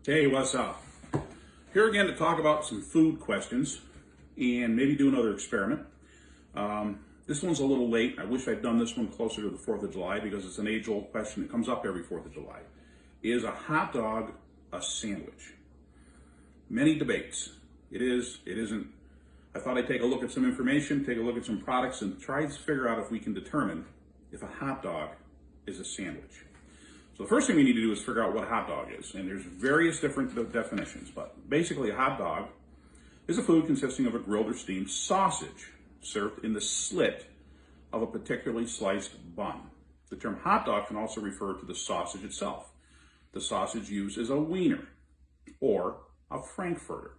Hey, what's up? Here again to talk about some food questions and maybe do another experiment. This one's a little late. I wish I'd done this one closer to the 4th of July because it's an age-old question that comes up every 4th of July. Is a hot dog a sandwich? Many debates. It is, it isn't. I thought I'd take a look at some information, take a look at some products, and try to figure out if we can determine if a hot dog is a sandwich. So the first thing we need to do is figure out what a hot dog is. And there's various different definitions, but basically a hot dog is a food consisting of a grilled or steamed sausage served in the slit of a particularly sliced bun. The term hot dog can also refer to the sausage itself. The sausage used is a wiener or a frankfurter.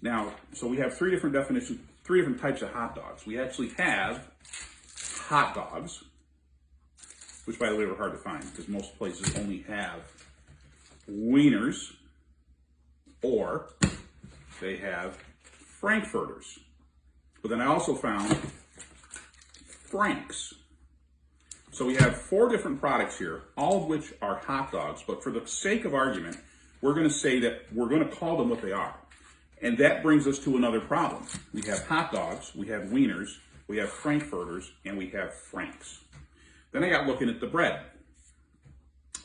Now, so we have three different definitions, three different types of hot dogs. We actually have hot dogs, which by the way are hard to find because most places only have wieners or they have frankfurters. But then I also found franks. So we have four different products here, all of which are hot dogs, but for the sake of argument, we're going to say that we're going to call them what they are. And that brings us to another problem. We have hot dogs, we have wieners, we have frankfurters, and we have franks. Then I got looking at the bread.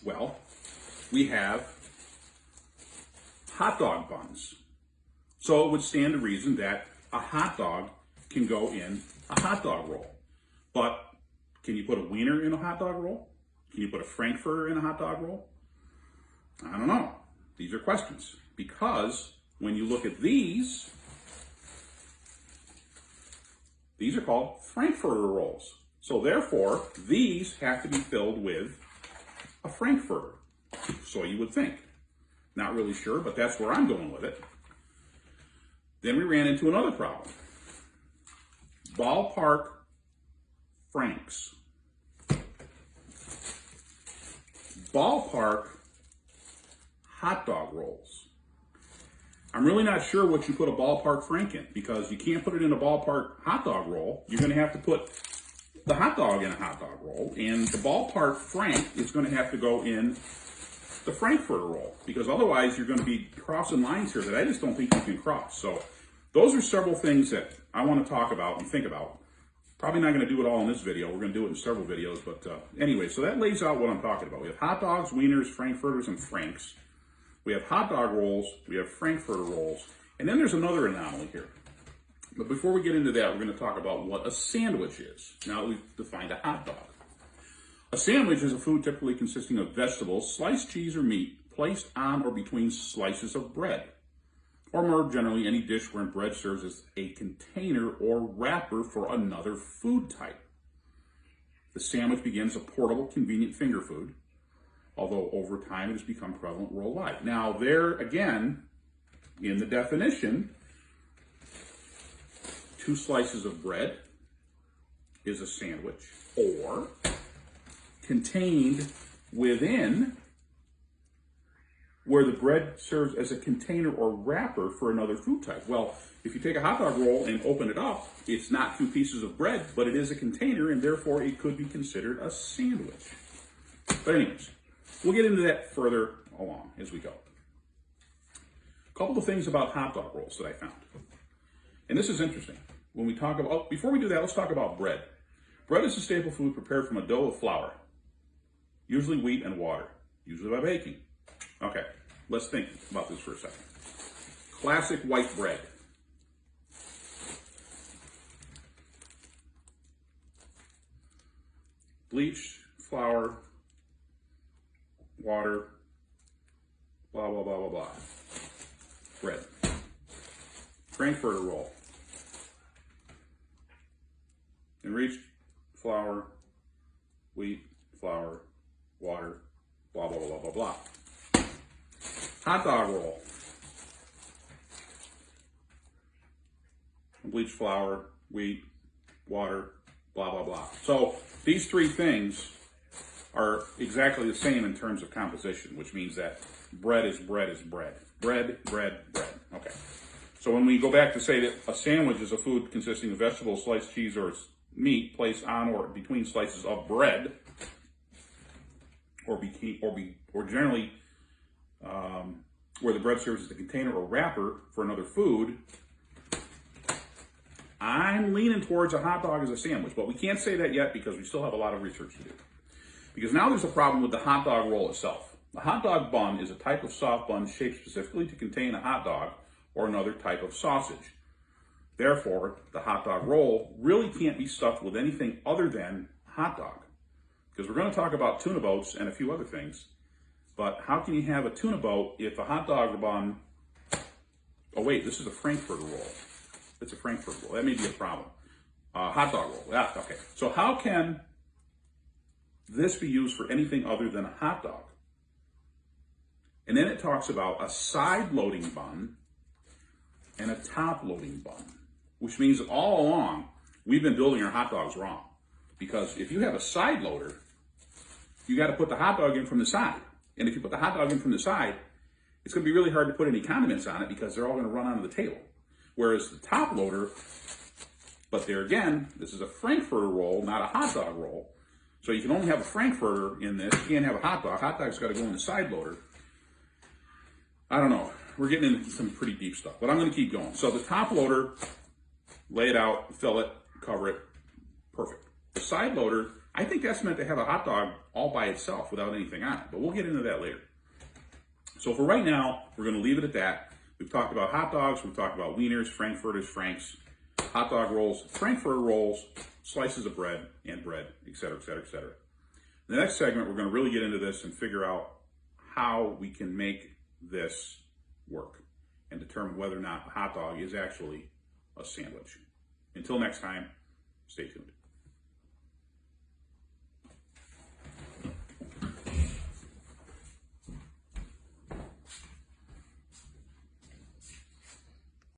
Well, we have hot dog buns. So it would stand to reason that a hot dog can go in a hot dog roll. But can you put a wiener in a hot dog roll? Can you put a frankfurter in a hot dog roll? I don't know. These are questions. Because when you look at these are called frankfurter rolls. So therefore, these have to be filled with a frankfurter. So you would think. Not really sure, but that's where I'm going with it. Then we ran into another problem. Ballpark franks. Ballpark hot dog rolls. I'm really not sure what you put a ballpark frank in because you can't put it in a ballpark hot dog roll. You're going to have to put the hot dog in a hot dog roll, and the ballpark frank is going to have to go in the frankfurter roll because otherwise you're going to be crossing lines here that I just don't think you can cross. So those are several things that I want to talk about and think about. Probably not going to do it all in this video. We're going to do it in several videos, but anyway, so that lays out what I'm talking about. We have hot dogs, wieners, frankfurters, and franks. We have hot dog rolls, we have frankfurter rolls, and then there's another anomaly here. But before we get into that, we're going to talk about what a sandwich is. Now that we've defined a hot dog. A sandwich is a food typically consisting of vegetables, sliced cheese or meat, placed on or between slices of bread. Or more generally, any dish wherein bread serves as a container or wrapper for another food type. The sandwich begins a portable, convenient finger food, although over time it has become prevalent worldwide. Now there again, in the definition, 2 slices of bread is a sandwich, or contained within where the bread serves as a container or wrapper for another food type. Well, if you take a hot dog roll and open it up, it's not 2 pieces of bread, but it is a container, and therefore it could be considered a sandwich. But anyways, we'll get into that further along as we go. A couple of things about hot dog rolls that I found. And this is interesting. When we talk about, before we do that, let's talk about bread. Bread is a staple food prepared from a dough of flour, usually wheat and water, usually by baking. Okay, let's think about this for a second. Classic white bread. Bleach, flour, water, blah, blah, blah, blah, blah. Bread. Frankfurter roll. Enriched flour, wheat, flour, water, blah, blah, blah, blah, blah. Hot dog roll. Bleached flour, wheat, water, blah, blah, blah. So these 3 things are exactly the same in terms of composition, which means that bread is bread is bread. Bread, bread, bread. Okay. So when we go back to say that a sandwich is a food consisting of vegetables, sliced cheese, or meat placed on or between slices of bread, or generally where the bread serves as the container or wrapper for another food, I'm leaning towards a hot dog as a sandwich, but we can't say that yet because we still have a lot of research to do. Because now there's a problem with the hot dog roll itself. The hot dog bun is a type of soft bun shaped specifically to contain a hot dog or another type of sausage. Therefore, the hot dog roll really can't be stuffed with anything other than hot dog. Because we're going to talk about tuna boats and a few other things. But how can you have a tuna boat if a hot dog bun... Oh wait, this is a Frankfurter roll. It's a Frankfurter roll. That may be a problem. Hot dog roll. Yeah, okay. So how can this be used for anything other than a hot dog? And then it talks about a side loading bun and a top loading bun, which means all along we've been building our hot dogs wrong. Because if you have a side loader, you got to put the hot dog in from the side. And if you put the hot dog in from the side, it's going to be really hard to put any condiments on it because they're all going to run onto the table. Whereas the top loader, but there again, this is a Frankfurter roll, not a hot dog roll. So you can only have a Frankfurter in this. You can't have a hot dog. Hot dog's got to go in the side loader. I don't know. We're getting into some pretty deep stuff, but I'm going to keep going. So the top loader, lay it out, fill it, cover it, perfect. The side loader, I think that's meant to have a hot dog all by itself without anything on it, but we'll get into that later. So for right now, we're going to leave it at that. We've talked about hot dogs, we've talked about wieners, frankfurters, franks, hot dog rolls, Frankfurter rolls, slices of bread, and bread, etc., etc., etc. In the next segment, we're going to really get into this and figure out how we can make this work and determine whether or not a hot dog is actually a sandwich. Until next time, stay tuned.